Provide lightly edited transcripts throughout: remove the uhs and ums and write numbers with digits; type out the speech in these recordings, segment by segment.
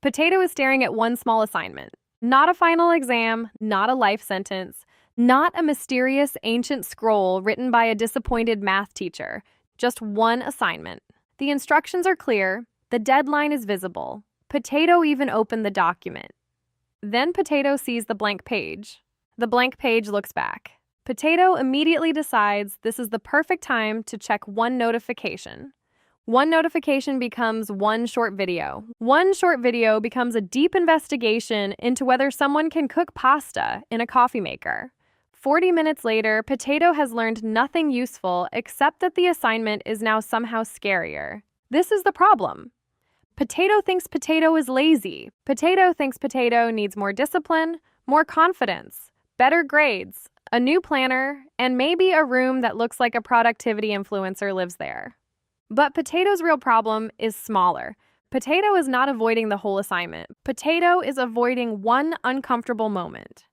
Potato is staring at one small assignment. Not a final exam, not a life sentence, not a mysterious ancient scroll written by a disappointed math teacher. Just one assignment. The instructions are clear. The deadline is visible. Potato even opened the document. Then Potato sees the blank page. The blank page looks back. Potato immediately decides this is the perfect time to check one notification. One notification becomes one short video. One short video becomes a deep investigation into whether someone can cook pasta in a coffee maker. 40 minutes later, Potato has learned nothing useful except that the assignment is now somehow scarier. This is the problem. Potato thinks Potato is lazy. Potato thinks Potato needs more discipline, more confidence, better grades, a new planner, and maybe a room that looks like a productivity influencer lives there. But Potato's real problem is smaller. Potato is not avoiding the whole assignment. Potato is avoiding one uncomfortable moment.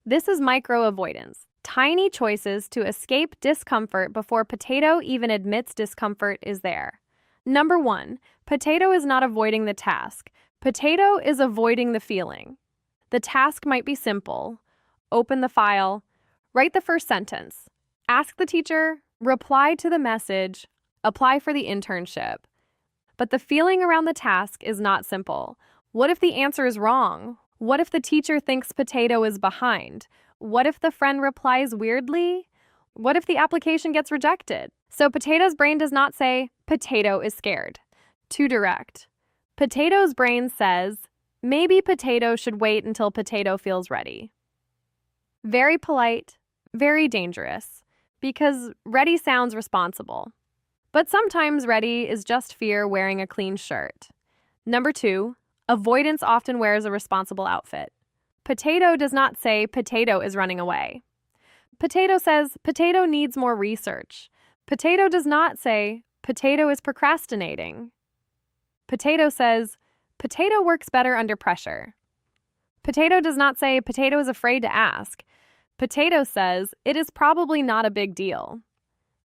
This is micro-avoidance. Tiny choices to escape discomfort before Potato even admits discomfort is there. Number 1, Potato is not avoiding the task. Potato is avoiding the feeling. The task might be simple. Open the file, write the first sentence, ask the teacher, reply to the message, apply for the internship. But the feeling around the task is not simple. What if the answer is wrong? What if the teacher thinks Potato is behind? What if the friend replies weirdly? What if the application gets rejected? So Potato's brain does not say, Potato is scared. Too direct. Potato's brain says, maybe Potato should wait until Potato feels ready. Very polite, very dangerous, because ready sounds responsible. But sometimes ready is just fear wearing a clean shirt. Number 2, avoidance often wears a responsible outfit. Potato does not say Potato is running away. Potato says Potato needs more research. Potato does not say Potato is procrastinating. Potato says Potato works better under pressure. Potato does not say Potato is afraid to ask. Potato says it is probably not a big deal.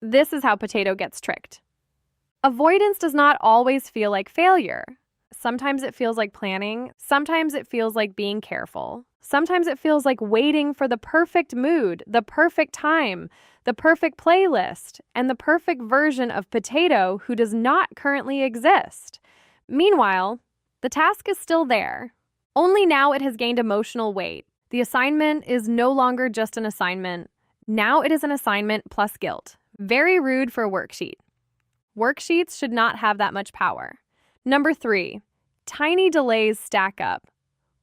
This is how Potato gets tricked. Avoidance does not always feel like failure. Sometimes it feels like planning. Sometimes it feels like being careful. Sometimes it feels like waiting for the perfect mood, the perfect time, the perfect playlist, and the perfect version of Potato who does not currently exist. Meanwhile, the task is still there. Only now it has gained emotional weight. The assignment is no longer just an assignment. Now it is an assignment plus guilt. Very rude for a worksheet. Worksheets should not have that much power. Number 3, tiny delays stack up.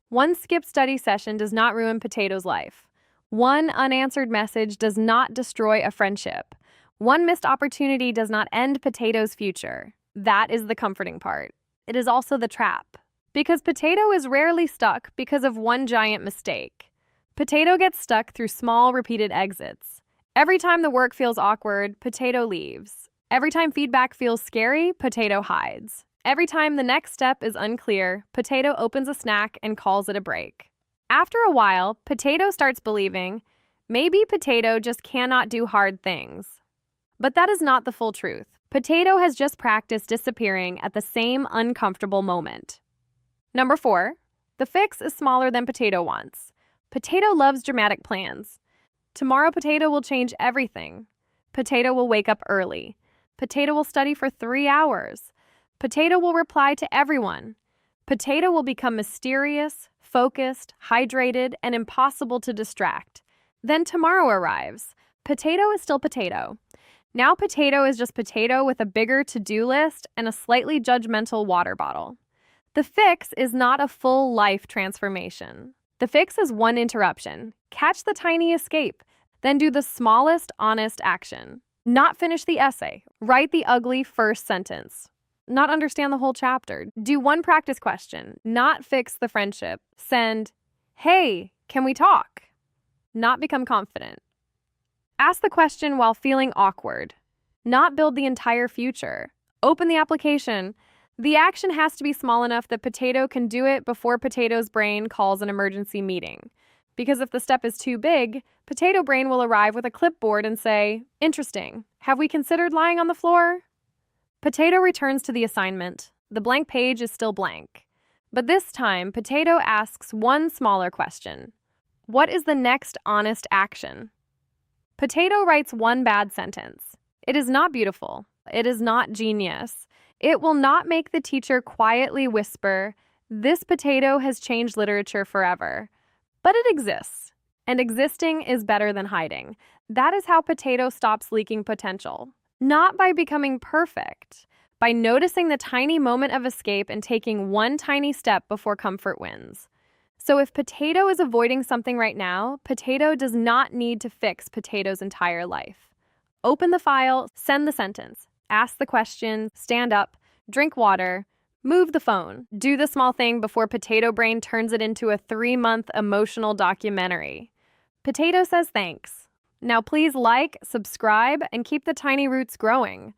One skipped study session does not ruin Potato's life. One unanswered message does not destroy a friendship. One missed opportunity does not end Potato's future. That is the comforting part. It is also the trap. Because Potato is rarely stuck because of one giant mistake. Potato gets stuck through small, repeated exits. Every time the work feels awkward, Potato leaves. Every time feedback feels scary, Potato hides. Every time the next step is unclear, Potato opens a snack and calls it a break. After a while, Potato starts believing, maybe Potato just cannot do hard things. But that is not the full truth. Potato has just practiced disappearing at the same uncomfortable moment. Number 4, the fix is smaller than Potato wants. Potato loves dramatic plans. Tomorrow Potato will change everything. Potato will wake up early. Potato will study for 3 hours. Potato will reply to everyone. Potato will become mysterious, focused, hydrated, and impossible to distract. Then tomorrow arrives. Potato is still Potato. Now Potato is just Potato with a bigger to-do list and a slightly judgmental water bottle. The fix is not a full life transformation. The fix is one interruption. Catch the tiny escape, then do the smallest honest action. Not finish the essay. Write the ugly first sentence. Not understand the whole chapter. Do one practice question. Not fix the friendship. Send, hey, can we talk? Not become confident. Ask the question while feeling awkward. Not build the entire future. Open the application. The action has to be small enough that Potato can do it before Potato's brain calls an emergency meeting. Because if the step is too big, Potato brain will arrive with a clipboard and say, interesting, have we considered lying on the floor? Potato returns to the assignment. The blank page is still blank. But this time, Potato asks one smaller question. What is the next honest action? Potato writes one bad sentence. It is not beautiful. It is not genius. It will not make the teacher quietly whisper, "This potato has changed literature forever." But it exists, and existing is better than hiding. That is how Potato stops leaking potential. Not by becoming perfect, by noticing the tiny moment of escape and taking one tiny step before comfort wins. So if Potato is avoiding something right now, Potato does not need to fix Potato's entire life. Open the file, send the sentence, ask the question, stand up, drink water, move the phone, do the small thing before Potato Brain turns it into a 3-month emotional documentary. Potato says thanks. Now please like, subscribe, and keep the tiny roots growing.